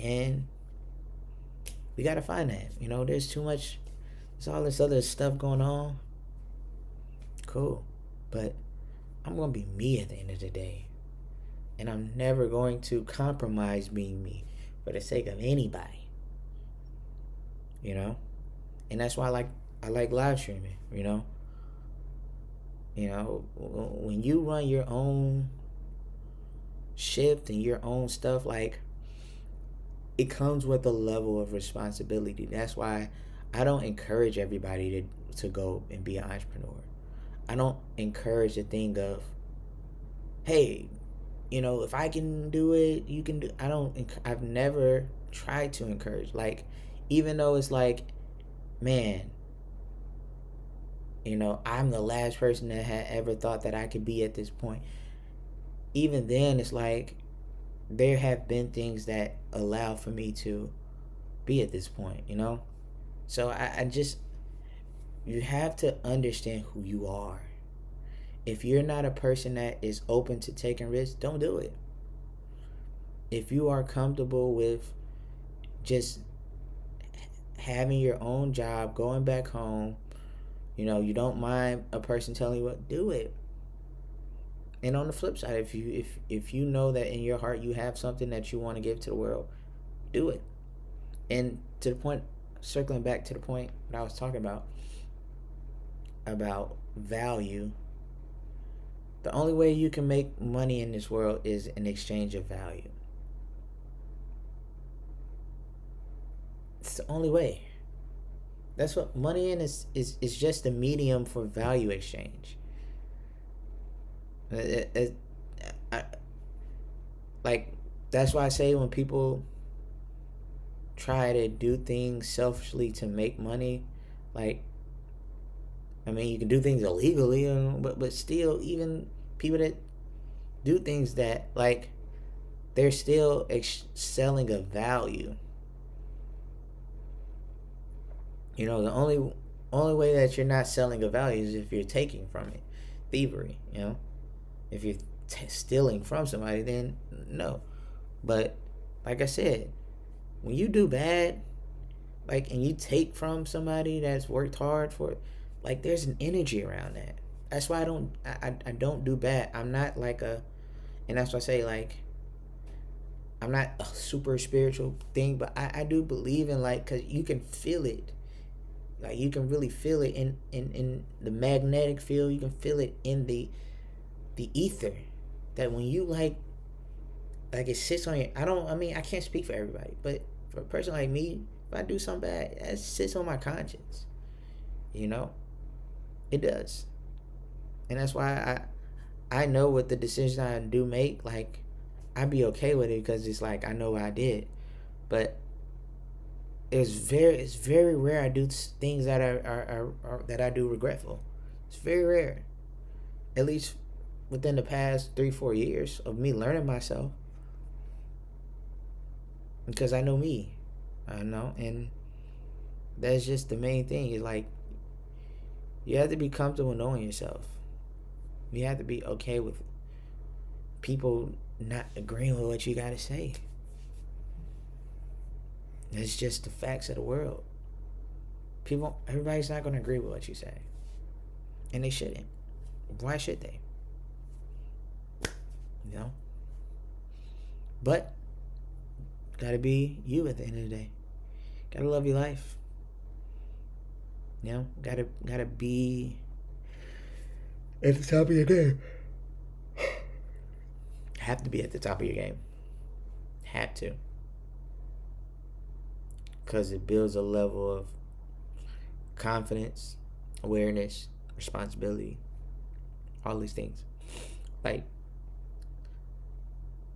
And we gotta find that. There's too much. There's all this other stuff going on. Cool, but I'm gonna be me at the end of the day, and I'm never going to compromise being me for the sake of anybody. You know, and that's why I like live streaming. When you run your own shift and your own stuff, like, it comes with a level of responsibility. That's why I don't encourage everybody to go and be an entrepreneur. I don't encourage the thing of, hey, if I can do it, you can do. I've never tried to encourage. Like, even though it's like, man, I'm the last person that had ever thought that I could be at this point. Even then, it's like, there have been things that allow for me to be at this point. So I just, you have to understand who you are. If you're not a person that is open to taking risks, don't do it. If you are comfortable with just having your own job, going back home, you don't mind a person telling you what, do it. And on the flip side, if you know that in your heart you have something that you want to give to the world, do it. And to the point, circling back to the point that I was talking about value, the only way you can make money in this world is an exchange of value. It's the only way. That's what money is just a medium for value exchange. I, like, that's why I say, when people try to do things selfishly to make money, like, I mean, you can do things illegally, but still, even people that do things that, like, they're still selling a value. The only way that you're not selling a value is if you're taking from it. Thievery. If you're stealing from somebody, then no. But like I said, when you do bad, like, and you take from somebody that's worked hard for it, like, there's an energy around that. That's why I don't do bad. I'm not like and that's why I say, like, I'm not a super spiritual thing, but I do believe in, like, because you can feel it. Like, you can really feel it in the magnetic field. You can feel it in the ether. That when you, like, it sits on your, I can't speak for everybody, but for a person like me, if I do something bad, that sits on my conscience. It does. And that's why I know what the decisions I do make, like, I'd be okay with it, because it's like, I know what I did. But it's very rare I do things that are that I do regretful. It's very rare. At least within the past 3-4 years of me learning myself, because I know me. And that's just the main thing. Is like, you have to be comfortable knowing yourself. You have to be okay with people not agreeing with what you gotta say. It's just the facts of the world. Everybody's not gonna agree with what you say, and they shouldn't. Why should they? But gotta be you at the end of the day. Gotta love your life. Gotta be at the top of your game. Have to be at the top of your game. Have to. Because it builds a level of confidence, awareness, responsibility, all these things. Like,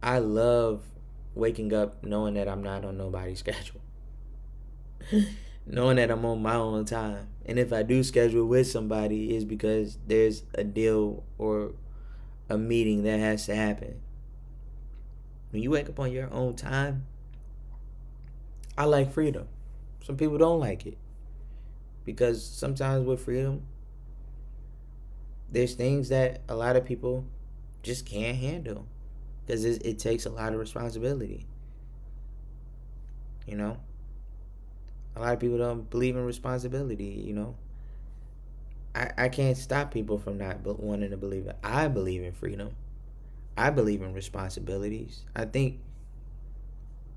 I love waking up knowing that I'm not on nobody's schedule. Knowing that I'm on my own time. And if I do schedule with somebody, it's because there's a deal or a meeting that has to happen. When you wake up on your own time, I like freedom. Some people don't like it, because sometimes with freedom, there's things that a lot of people just can't handle, because it takes a lot of responsibility. You know, a lot of people don't believe in responsibility. You know, I can't stop people from not wanting to believe it. I believe in freedom. I believe in responsibilities. I think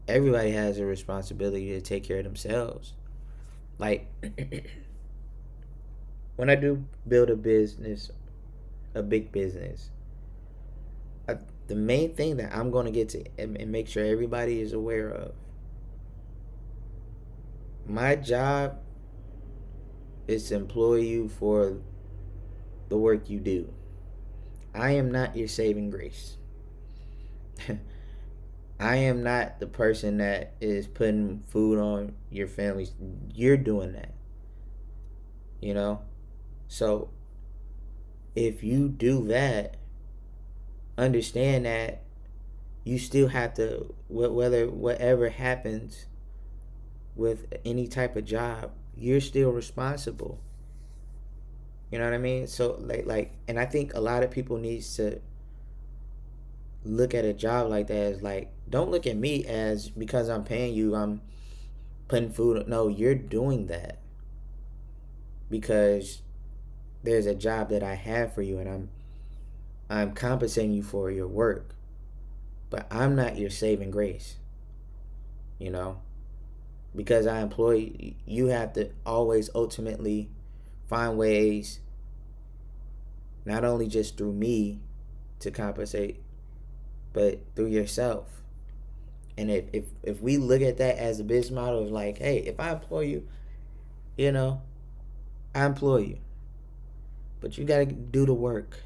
everybody has a responsibility to take care of themselves. Like when I do build a business, a big business, I, the main thing that I'm going to get to and make sure everybody is aware of, my job is to employ you for the work you do. I am not your saving grace. I am not the person that is putting food on your families. You're doing that, you know? So if you do that, understand that you still have to, whether whatever happens with any type of job, you're still responsible. You know what I mean? So and I think a lot of people needs to look at a job like that as like, don't look at me as because I'm paying you, I'm putting food. No, you're doing that because there's a job that I have for you, and I'm compensating you for your work. But I'm not your saving grace, you know? Because I employ you, you have to always ultimately find ways, not only just through me to compensate, but through yourself. And if we look at that as a business model of like, hey, if I employ you, you know, I employ you, but you got to do the work,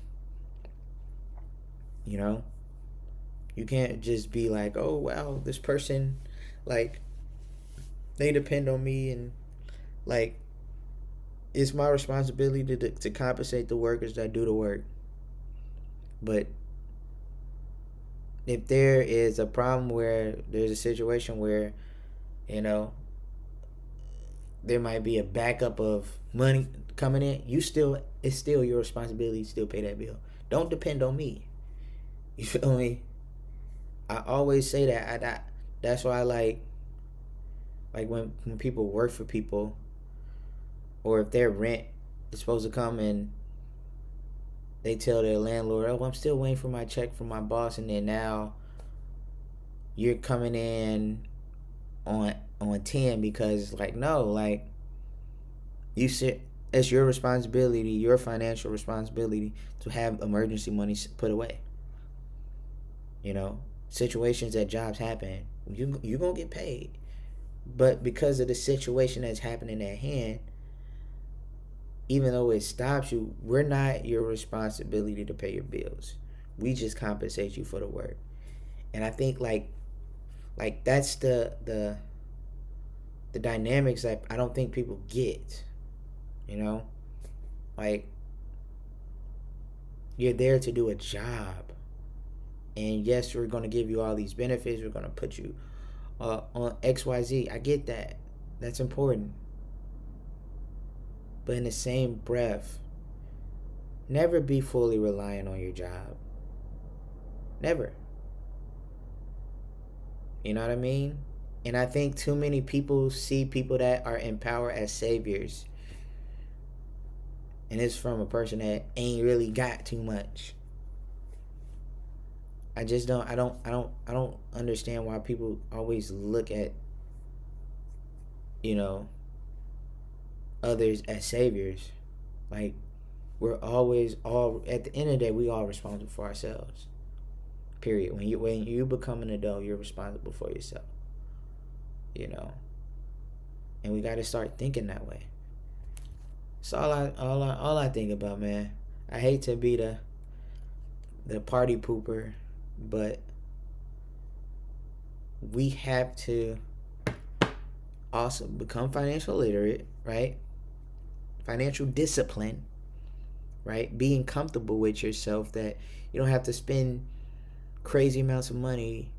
you know? You can't just be like, oh, well, this person, like, they depend on me, and, like, it's my responsibility to compensate the workers that do the work. But if there is a problem where there's a situation where, you know, there might be a backup of money coming in, it's still your responsibility to still pay that bill. Don't depend on me. You feel me? I always say that. That's why I like when people work for people, or if their rent is supposed to come and they tell their landlord, oh, I'm still waiting for my check from my boss, and then now you're coming in on 10 because like, no, like, you sit, it's your responsibility, your financial responsibility to have emergency money put away. You know, situations at jobs happen, you gonna get paid, but because of the situation that's happening at hand, even though it stops you, we're not your responsibility to pay your bills. We just compensate you for the work. And I think like that's the dynamics that I don't think people get. You know, like, you're there to do a job, and yes, we're gonna give you all these benefits. We're gonna put you on XYZ. I get that. That's important. But in the same breath, never be fully reliant on your job. Never. You know what I mean? And I think too many people see people that are in power as saviors. And it's from a person that ain't really got too much. I don't understand why people always look at, you know, others as saviors. Like, we're always all, at the end of the day, we all responsible for ourselves. Period. When you become an adult, you're responsible for yourself. You know, and we got to start thinking that way. It's all I think about, man. I hate to be the party pooper, but we have to also become financial literate, right? Financial discipline, right? Being comfortable with yourself that you don't have to spend crazy amounts of money.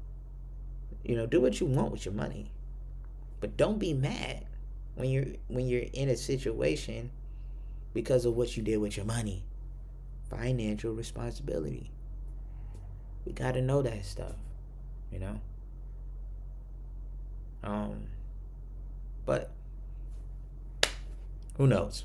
You know, do what you want with your money, but don't be mad when you're in a situation because of what you did with your money. Financial responsibility. We got to know that stuff, you know. But who knows?